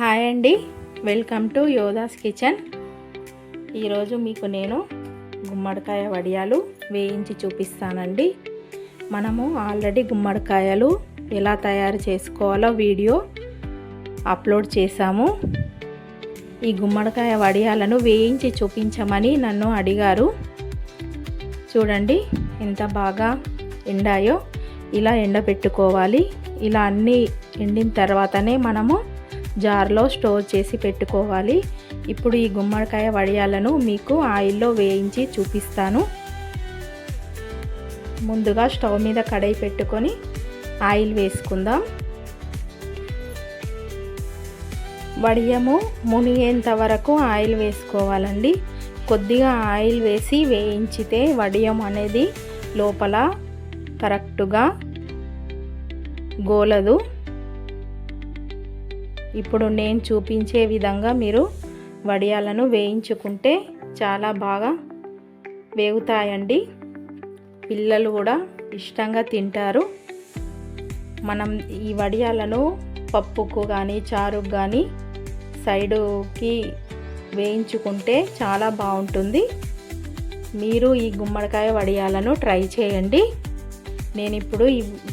Hi అండి, welcome to Yoddhas kitchen. ఈరోజు మీకు నేను గుమ్మడికాయ వడియాలు వేయించి చూపిస్తానండి. మనము ఆల్రెడీ గుమ్మడికాయలు ఎలా తయారు చేసుకోవాలో వీడియో అప్లోడ్ చేశాము. ఈ గుమ్మడికాయ వడియాలను వేయించి చూపించమని నన్ను అడిగారు. చూడండి ఎంత బాగా ఎండాయో. ఇలా ఎండబెట్టుకోవాలి. ఇలా అన్నీ ఎండిన తర్వాతనే మనము జార్లో స్టోర్ చేసి పెట్టుకోవాలి. ఇప్పుడు ఈ గుమ్మడికాయ వడియాలను మీకు ఆయిల్లో వేయించి చూపిస్తాను. ముందుగా స్టవ్ మీద కడాయి పెట్టుకొని ఆయిల్ వేసుకుందాం. వడియము మునిగేంత వరకు ఆయిల్ వేసుకోవాలండి. కొద్దిగా ఆయిల్ వేసి వేయించితే వడియం అనేది లోపల కరెక్టుగా గోలదు. ఇప్పుడు నేను చూపించే విధంగా మీరు వడియాలను వేయించుకుంటే చాలా బాగా వేగుతాయండి. పిల్లలు కూడా ఇష్టంగా తింటారు. మనం ఈ వడియాలను పప్పుకు కానీ చారుకు కానీ సైడుకి వేయించుకుంటే చాలా బాగుంటుంది. మీరు ఈ గుమ్మడికాయ వడియాలను ట్రై చేయండి. నేను ఇప్పుడు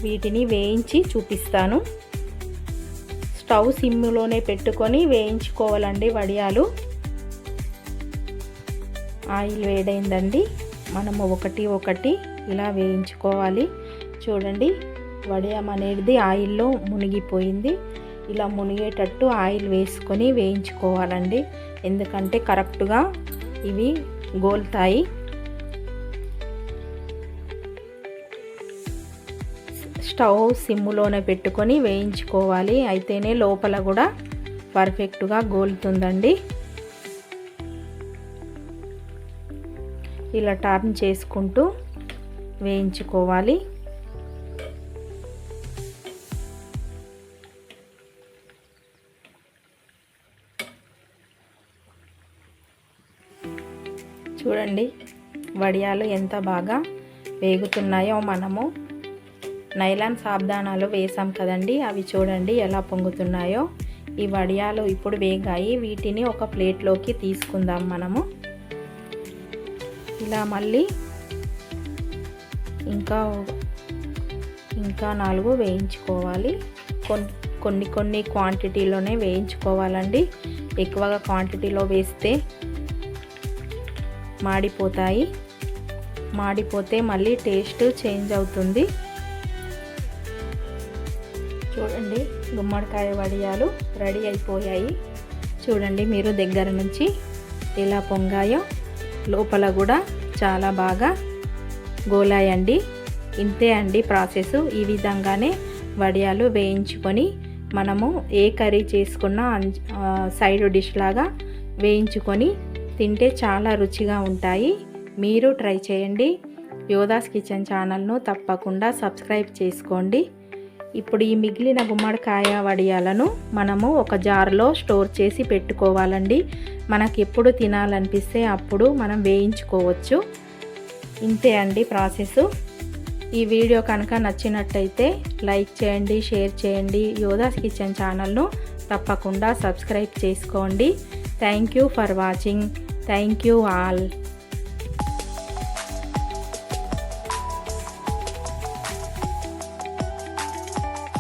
వీటిని వేయించి చూపిస్తాను. స్టవ్ సిమ్లోనే పెట్టుకొని వేయించుకోవాలండి వడియాలు. ఆయిల్ వేడైందండి. మనము ఒకటి ఇలా వేయించుకోవాలి. చూడండి, వడియం అనేది ఆయిల్లో మునిగిపోయింది. ఇలా మునిగేటట్టు ఆయిల్ వేసుకొని వేయించుకోవాలండి. ఎందుకంటే కరెక్ట్గా ఇవి గోలుతాయి. స్టవ్ సిమ్లోనే పెట్టుకొని వేయించుకోవాలి. అయితేనే లోపల కూడా పర్ఫెక్ట్గా గోలుతుందండి. ఇలా టర్న్ చేసుకుంటూ వేయించుకోవాలి. చూడండి వడియాలు ఎంత బాగా వేగుతున్నాయో. మనము నైలాన్ సాబ్దానాలు వేసాం కదండి, అవి చూడండి ఎలా పొంగుతున్నాయో. ఈ వడియాలు ఇప్పుడు వేగాయి. వీటిని ఒక ప్లేట్లోకి తీసుకుందాం మనము. ఇలా మళ్ళీ ఇంకా 4 వేయించుకోవాలి. కొన్ని క్వాంటిటీలోనే వేయించుకోవాలండి. ఎక్కువగా క్వాంటిటీలో వేస్తే మాడిపోతే మళ్ళీ టేస్ట్ చేంజ్ అవుతుంది. చూడండి గుమ్మడికాయ వడియాలు రెడీ అయిపోయాయి. చూడండి మీరు దగ్గర నుంచి ఎలా పొంగాయో. లోపల కూడా చాలా బాగా గోలాయండి. ఇంతే అండి ప్రాసెస్. ఈ విధంగానే వడియాలు వేయించుకొని మనము ఏ కర్రీ చేసుకున్నా సైడ్ డిష్ లాగా వేయించుకొని తింటే చాలా రుచిగా ఉంటాయి. మీరు ట్రై చేయండి. యోధాస్ కిచెన్ ఛానల్ను తప్పకుండా సబ్స్క్రైబ్ చేసుకోండి. ఇప్పుడు ఈ మిగిలిన గుమ్మడికాయ వడియాలను మనము ఒక జార్లో స్టోర్ చేసి పెట్టుకోవాలండి. మనకి ఎప్పుడు తినాలనిపిస్తే అప్పుడు మనం వేయించుకోవచ్చు. ఇంతే అండి ప్రాసెస్. ఈ వీడియో కనుక నచ్చినట్టయితే లైక్ చేయండి, షేర్ చేయండి. యోధాస్ కిచెన్ ఛానల్ను తప్పకుండా సబ్స్క్రైబ్ చేసుకోండి. Thank you for watching. Thank you all.